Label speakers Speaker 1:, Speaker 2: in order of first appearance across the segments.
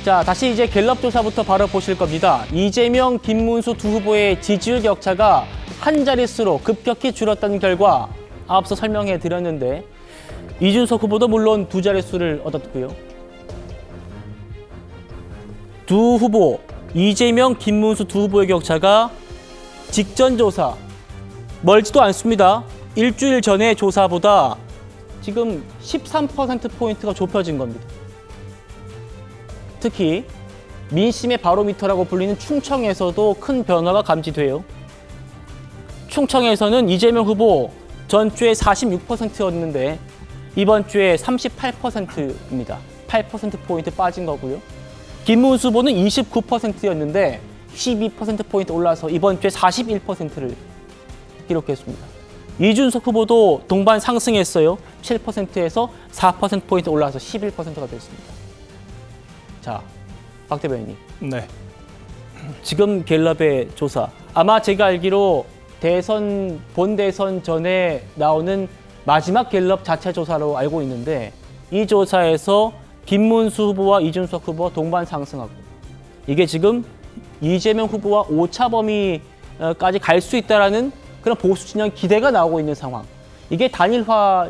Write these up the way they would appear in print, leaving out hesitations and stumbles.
Speaker 1: 자, 다시 이제 갤럽 조사부터 바로 보실 겁니다. 이재명, 김문수 두 후보의 지지율 격차가 한 자릿수로 급격히 줄었다는 결과 앞서 설명해 드렸는데 이준석 후보도 물론 두 자릿수를 얻었고요. 두 후보, 이재명, 김문수 두 후보의 격차가 직전 조사, 멀지도 않습니다. 일주일 전의 조사보다 지금 13%포인트가 좁혀진 겁니다. 특히 민심의 바로미터라고 불리는 충청에서도 큰 변화가 감지돼요. 충청에서는 이재명 후보 전주에 46%였는데 이번 주에 38%입니다. 8%포인트 빠진 거고요. 김문수 후보는 29%였는데 12%포인트 올라서 이번 주에 41%를 기록했습니다. 이준석 후보도 동반 상승했어요. 7%에서 4%포인트 올라서 11%가 됐습니다. 자, 박 대변인님.
Speaker 2: 네.
Speaker 1: 지금 갤럽의 조사. 아마 제가 알기로 본대선 전에 나오는 마지막 갤럽 자체 조사로 알고 있는데 이 조사에서 김문수 후보와 이준석 후보 동반 상승하고 이게 지금 이재명 후보와 오차 범위까지 갈 수 있다라는 그런 보수 진영 기대가 나오고 있는 상황. 이게 단일화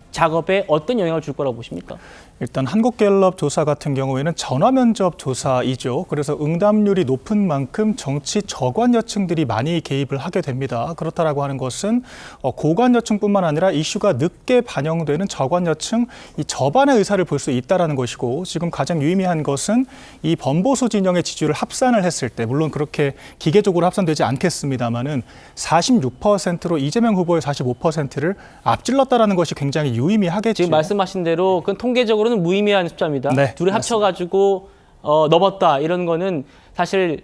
Speaker 1: 작업에 어떤 영향을 줄 거라고 보십니까?
Speaker 2: 일단 한국갤럽 조사 같은 경우에는 전화면접 조사이죠. 그래서 응답률이 높은 만큼 정치 저관여층들이 많이 개입을 하게 됩니다. 그렇다라고 하는 것은 고관여층뿐만 아니라 이슈가 늦게 반영되는 저관여층, 이 저반의 의사를 볼 수 있다는 것이고 지금 가장 유의미한 것은 이 범보수 진영의 지지율을 합산을 했을 때 물론 그렇게 기계적으로 합산되지 않겠습니다마는 46%로 이재명 후보의 45%를 앞질렀다는 것이 굉장히 유의미하겠죠.
Speaker 1: 지금 말씀하신 대로 그건 통계적으로는 무의미한 숫자입니다.
Speaker 2: 네,
Speaker 1: 둘이 합쳐가지고 넘었다 이런 거는 사실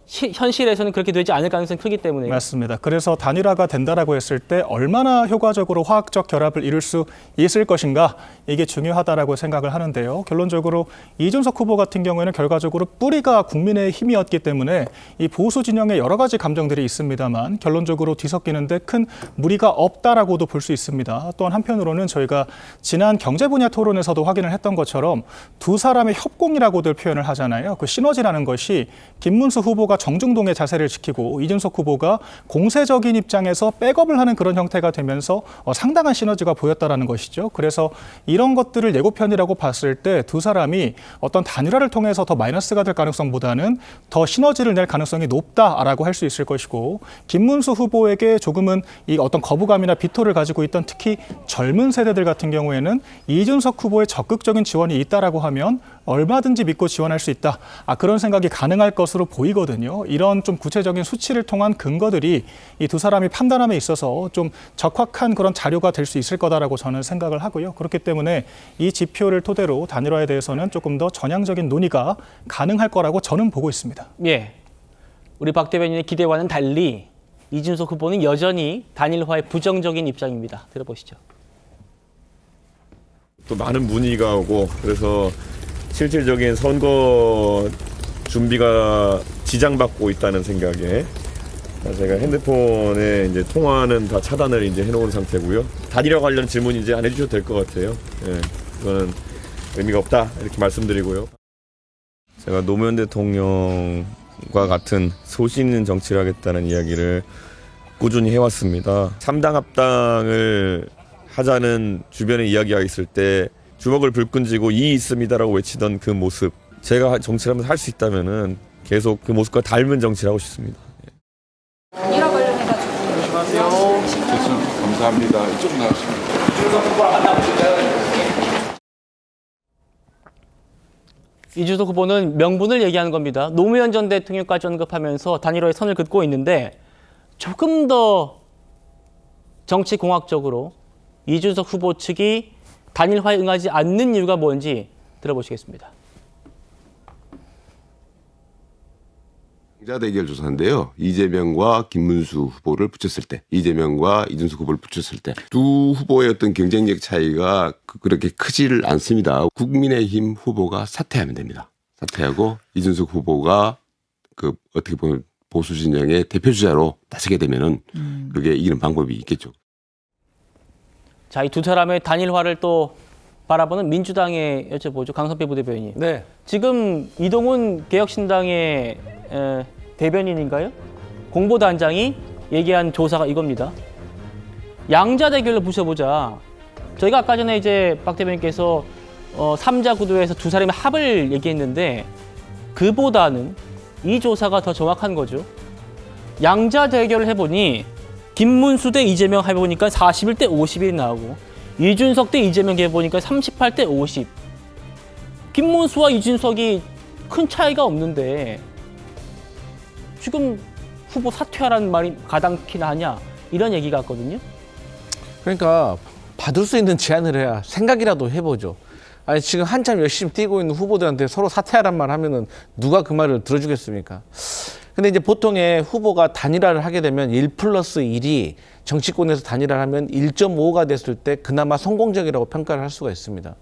Speaker 1: 현실에서는 그렇게 되지 않을 가능성이 크기 때문에.
Speaker 2: 맞습니다. 그래서 단일화가 된다라고 했을 때 얼마나 효과적으로 화학적 결합을 이룰 수 있을 것인가 이게 중요하다라고 생각을 하는데요. 결론적으로 이준석 후보 같은 경우에는 결과적으로 뿌리가 국민의 힘이었기 때문에 이 보수 진영에 여러 가지 감정들이 있습니다만 결론적으로 뒤섞이는데 큰 무리가 없다라고도 볼 수 있습니다. 또한 한편으로는 저희가 지난 경제 분야 토론에서도 확인을 했던 것처럼 두 사람의 협공이라고들 표현을 하잖아요. 그 시너지라는 것이 김문수 후보가 정중동의 자세를 지키고 이준석 후보가 공세적인 입장에서 백업을 하는 그런 형태가 되면서 상당한 시너지가 보였다라는 것이죠. 그래서 이런 것들을 예고편이라고 봤을 때 두 사람이 어떤 단일화를 통해서 더 마이너스가 될 가능성보다는 더 시너지를 낼 가능성이 높다라고 할 수 있을 것이고 김문수 후보에게 조금은 이 어떤 거부감이나 비토를 가지고 있던 특히 젊은 세대들 같은 경우에는 이준석 후보의 적극적인 지원이 있다라고 하면 얼마든지 믿고 지원할 수 있다. 그런 생각이 가능할 것으로 보이거든요. 이런 좀 구체적인 수치를 통한 근거들이 이 두 사람이 판단함에 있어서 좀 적확한 그런 자료가 될 수 있을 거다라고 저는 생각을 하고요. 그렇기 때문에 이 지표를 토대로 단일화에 대해서는 조금 더 전향적인 논의가 가능할 거라고 저는 보고 있습니다.
Speaker 1: 예, 우리 박 대변인의 기대와는 달리 이준석 후보는 여전히 단일화에 부정적인 입장입니다. 들어보시죠.
Speaker 3: 또 많은 문의가 오고 그래서 실질적인 선거 준비가 지장받고 있다는 생각에 제가 핸드폰에 이제 통화는 다 차단을 이제 해놓은 상태고요. 단일화 관련 질문 이제 안 해주셔도 될 것 같아요. 예, 그거는 의미가 없다 이렇게 말씀드리고요. 제가 노무현 대통령과 같은 소신 있는 정치를 하겠다는 이야기를 꾸준히 해왔습니다. 3당 합당을 하자는 주변에 이야기가 있을 때 주먹을 불끈 쥐고 이의 있습니다라고 외치던 그 모습, 제가 정치를 하면서 할 수 있다면은 계속 그 모습과 닮은 정치를 하고 싶습니다.
Speaker 4: 단일화 관련해가지고.
Speaker 5: 안녕하세요. 감사합니다. 이쪽 나가시면.
Speaker 1: 이준석 후보는 명분을 얘기하는 겁니다. 노무현 전 대통령까지 언급하면서 단일화의 선을 긋고 있는데 조금 더 정치공학적으로 이준석 후보 측이 단일화에 응하지 않는 이유가 뭔지 들어보시겠습니다.
Speaker 6: 자 대결 조사인데요. 이재명과 김문수 후보를 붙였을 때, 이재명과 이준석 후보를 붙였을 때 두 후보의 어떤 경쟁력 차이가 그렇게 크지를 않습니다. 국민의힘 후보가 사퇴하면 됩니다. 사퇴하고 이준석 후보가 그 어떻게 보면 보수 진영의 대표주자로 나서게 되면은 그게 이기는 방법이 있겠죠.
Speaker 1: 자, 이 두 사람의 단일화를 또 바라보는 민주당에 여쭤보죠. 강선배 부대변인.
Speaker 7: 네.
Speaker 1: 지금 이동훈 개혁신당의 대변인인가요? 공보단장이 얘기한 조사가 이겁니다. 양자 대결로 부셔보자. 저희가 아까 전에 이제 박 대변인께서 3자 구도에서 두 사람의 합을 얘기했는데 그보다는 이 조사가 더 정확한 거죠. 양자 대결을 해보니 김문수 대 이재명 해보니까 41대 51 나오고 이준석 대 이재명 해보니까 38대 50. 김문수와 이준석이 큰 차이가 없는데 지금 후보 사퇴하라는 말이 가당키나 하냐 이런 얘기 같거든요.
Speaker 7: 그러니까 받을 수 있는 제안을 해야 생각이라도 해보죠. 아니 지금 한참 열심히 뛰고 있는 후보들한테 서로 사퇴하란 말 하면은 누가 그 말을 들어주겠습니까? 근데 이제 보통의 후보가 단일화를 하게 되면 1+1이 정치권에서 단일화를 하면 1.5가 됐을 때 그나마 성공적이라고 평가를 할 수가 있습니다.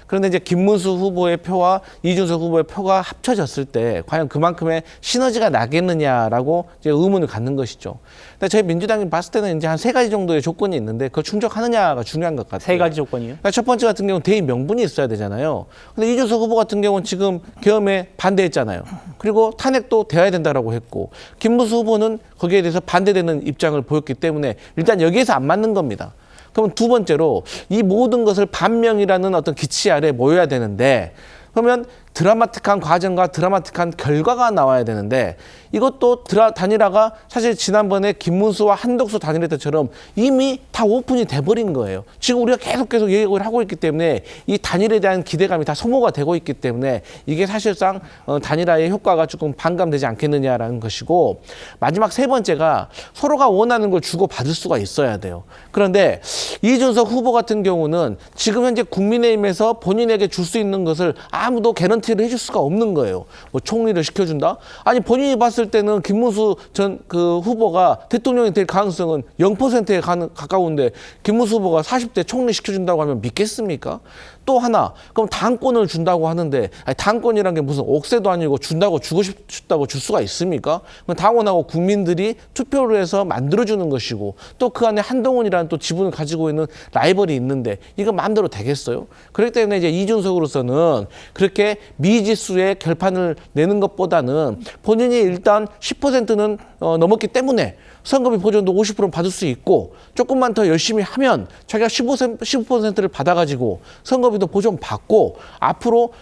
Speaker 7: 그런데 이제 김문수 후보의 표와 이준석 후보의 표가 합쳐졌을 때 과연 그만큼의 시너지가 나겠느냐라고 이제 의문을 갖는 것이죠. 근데 저희 민주당이 봤을 때는 이제 한 3가지 정도의 조건이 있는데 그걸 충족하느냐가 중요한 것 같아요.
Speaker 1: 3가지 조건이요?
Speaker 7: 그러니까 첫 번째 같은 경우는 대의 명분이 있어야 되잖아요. 근데 이준석 후보 같은 경우는 지금 계엄에 반대했잖아요. 그리고 탄핵도 돼야 된다라고 했고 김문수 후보는 거기에 대해서 반대되는 입장을 보였기 때문에 일단 여기에서 안 맞는 겁니다. 그럼 두 번째로 이 모든 것을 반명이라는 어떤 기치 아래 모여야 되는데 그러면 드라마틱한 과정과 드라마틱한 결과가 나와야 되는데 이것도 단일화가 사실 지난번에 김문수와 한덕수 단일화 때처럼 이미 다 오픈이 돼버린 거예요. 지금 우리가 계속 얘기를 하고 있기 때문에 이 단일에 대한 기대감이 다 소모가 되고 있기 때문에 이게 사실상 단일화의 효과가 조금 반감되지 않겠느냐라는 것이고 마지막 세 번째가 서로가 원하는 걸 주고받을 수가 있어야 돼요. 그런데 이준석 후보 같은 경우는 지금 현재 국민의힘에서 본인에게 줄 수 있는 것을 아무도 개런티를 해줄 수가 없는 거예요. 뭐 총리를 시켜준다? 아니 본인이 봤을 때는 김문수 전 그 후보가 대통령이 될 가능성은 0%에 가까운데 김문수 후보가 40대 총리 시켜준다고 하면 믿겠습니까? 또 하나 그럼 당권을 준다고 하는데 아니, 당권이란 게 무슨 옥새도 아니고 준다고 주고 싶다고 줄 수가 있습니까? 당원하고 국민들이 투표를 해서 만들어주는 것이고 또 그 안에 한동훈이라는 또 지분을 가지고 있는 라이벌이 있는데 이거 마음대로 되겠어요? 그렇기 때문에 이제 이준석으로서는 그렇게 미지수의 결판을 내는 것보다는 본인이 일단 10%는 넘었기 때문에 선거비 보전도 50% 받을 수 있고 조금만 더 열심히 하면 자기가 15%를 받아가지고 선거비도 보전 받고 앞으로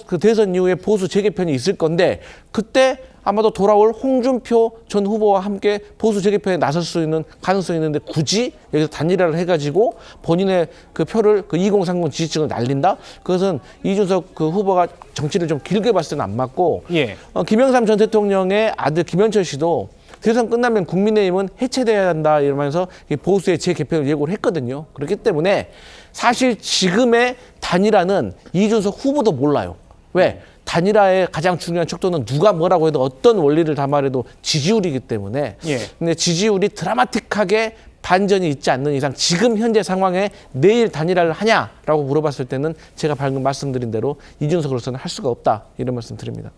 Speaker 7: 그 대선 이후에 보수 재개편이 있을 건데 그때 아마도 돌아올 홍준표 전 후보와 함께 보수 재개편에 나설 수 있는 가능성이 있는데 굳이 여기서 단일화를 해가지고 본인의 그 표를 그 2030 지지층을 날린다? 그것은 이준석 그 후보가 정치를 좀 길게 봤을 때는 안 맞고
Speaker 1: 예.
Speaker 7: 김영삼 전 대통령의 아들 김현철 씨도 대선 끝나면 국민의힘은 해체돼야 한다 이러면서 보수의 재개편을 예고를 했거든요. 그렇기 때문에 사실 지금의 단일화는 이준석 후보도 몰라요. 왜? 단일화의 가장 중요한 척도는 누가 뭐라고 해도 어떤 원리를 담아래도 지지율이기 때문에
Speaker 1: 예.
Speaker 7: 근데 지지율이 드라마틱하게 반전이 있지 않는 이상 지금 현재 상황에 내일 단일화를 하냐라고 물어봤을 때는 제가 방금 말씀드린 대로 이준석으로서는 할 수가 없다 이런 말씀 드립니다.